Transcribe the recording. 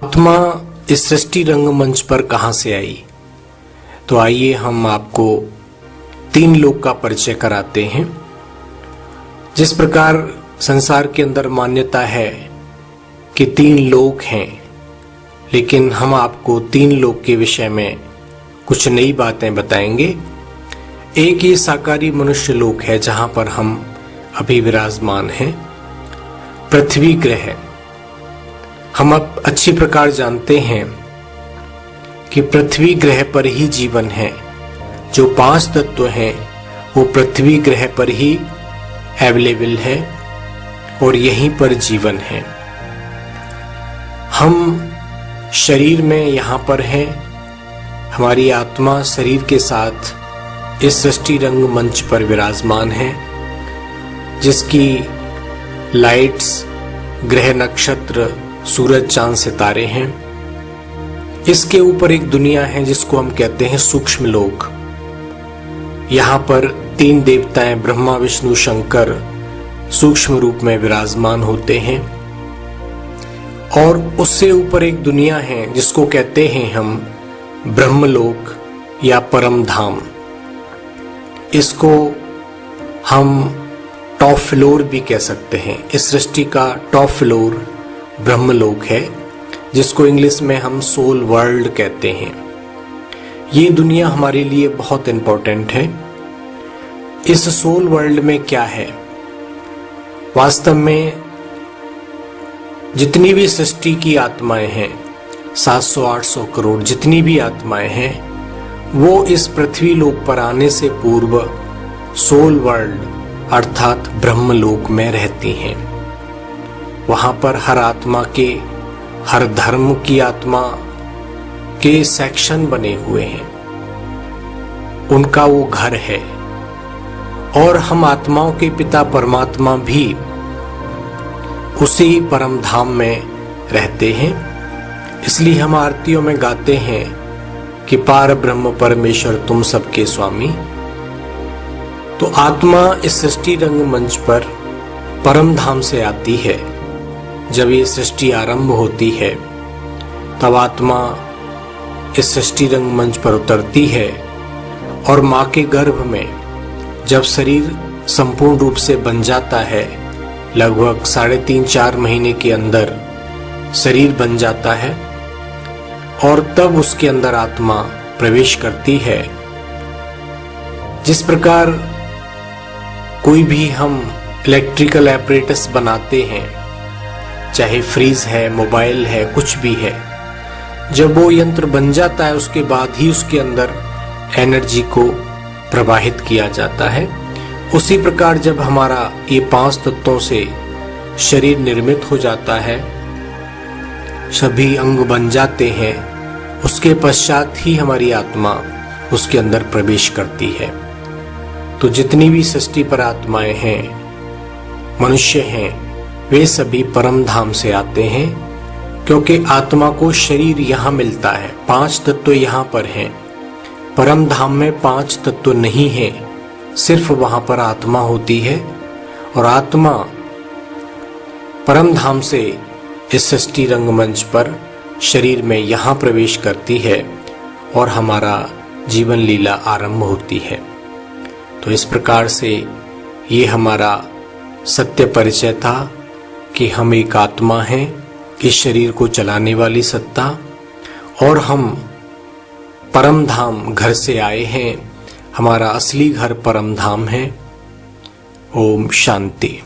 आत्मा इस सृष्टि रंगमंच पर कहां से आई? तो आइए हम आपको 3 लोक का परिचय कराते हैं। जिस प्रकार संसार के अंदर मान्यता है कि 3 लोक हैं, लेकिन हम आपको 3 लोक के विषय में कुछ नई बातें बताएंगे। एक ये साकारी मनुष्य लोक है जहां पर हम अभी विराजमान हैं। पृथ्वी ग्रह, हम अब अच्छी प्रकार जानते हैं कि पृथ्वी ग्रह पर ही जीवन है। जो 5 तत्व हैं वो पृथ्वी ग्रह पर ही अवेलेबल है और यहीं पर जीवन है। हम शरीर में यहाँ पर हैं। हमारी आत्मा शरीर के साथ इस सृष्टि रंगमंच पर विराजमान है, जिसकी लाइट्स, ग्रह, नक्षत्र, सूरज, चांद, सितारे हैं। इसके ऊपर एक दुनिया है जिसको हम कहते हैं सूक्ष्म लोक। यहाँ पर 3 देवताएं ब्रह्मा, विष्णु, शंकर सूक्ष्म रूप में विराजमान होते हैं। और उससे ऊपर एक दुनिया है जिसको कहते हैं हम ब्रह्मलोक या परम धाम। इसको हम टॉप फ्लोर भी कह सकते हैं। इस सृष्टि का टॉप फ्लोर ब्रह्मलोक है, जिसको इंग्लिश में हम सोल वर्ल्ड कहते हैं। ये दुनिया हमारे लिए बहुत इंपॉर्टेंट है। इस सोल वर्ल्ड में क्या है? वास्तव में जितनी भी सृष्टि की आत्माएं हैं, 700-800 करोड़ जितनी भी आत्माएं हैं, वो इस पृथ्वी लोक पर आने से पूर्व सोल वर्ल्ड अर्थात ब्रह्मलोक में रहती हैं। वहां पर हर आत्मा के, हर धर्म की आत्मा के सेक्शन बने हुए हैं। उनका वो घर है। और हम आत्माओं के पिता परमात्मा भी उसी परम धाम में रहते हैं। इसलिए हम आरतियों में गाते हैं कि पार ब्रह्म परमेश्वर तुम सबके स्वामी। तो आत्मा इस सृष्टि रंगमंच पर परम धाम से आती है। जब ये सृष्टि आरंभ होती है तब आत्मा इस सृष्टि रंगमंच पर उतरती है और मां के गर्भ में जब शरीर संपूर्ण रूप से बन जाता है, लगभग 3.5-4 महीने के अंदर शरीर बन जाता है और तब उसके अंदर आत्मा प्रवेश करती है। जिस प्रकार कोई भी हम इलेक्ट्रिकल एपरेटस बनाते हैं, चाहे फ्रीज है, मोबाइल है, कुछ भी है, जब वो यंत्र बन जाता है उसके बाद ही उसके अंदर एनर्जी को प्रवाहित किया जाता है। उसी प्रकार जब हमारा ये 5 तत्वों से शरीर निर्मित हो जाता है, सभी अंग बन जाते हैं, उसके पश्चात ही हमारी आत्मा उसके अंदर प्रवेश करती है। तो जितनी भी सृष्टि पर आत्माएं हैं, मनुष्य हैं, वे सभी परम धाम से आते हैं, क्योंकि आत्मा को शरीर यहाँ मिलता है। 5 तत्व यहाँ पर हैं। परम धाम में 5 तत्व नहीं है, सिर्फ वहां पर आत्मा होती है। और आत्मा परम धाम से इस सृष्टि रंगमंच पर शरीर में यहाँ प्रवेश करती है और हमारा जीवन लीला आरंभ होती है। तो इस प्रकार से ये हमारा सत्य परिचय था कि हम एक आत्मा हैं, इस शरीर को चलाने वाली सत्ता, और हम परम धाम घर से आए हैं। हमारा असली घर परम धाम है। ओम शांति।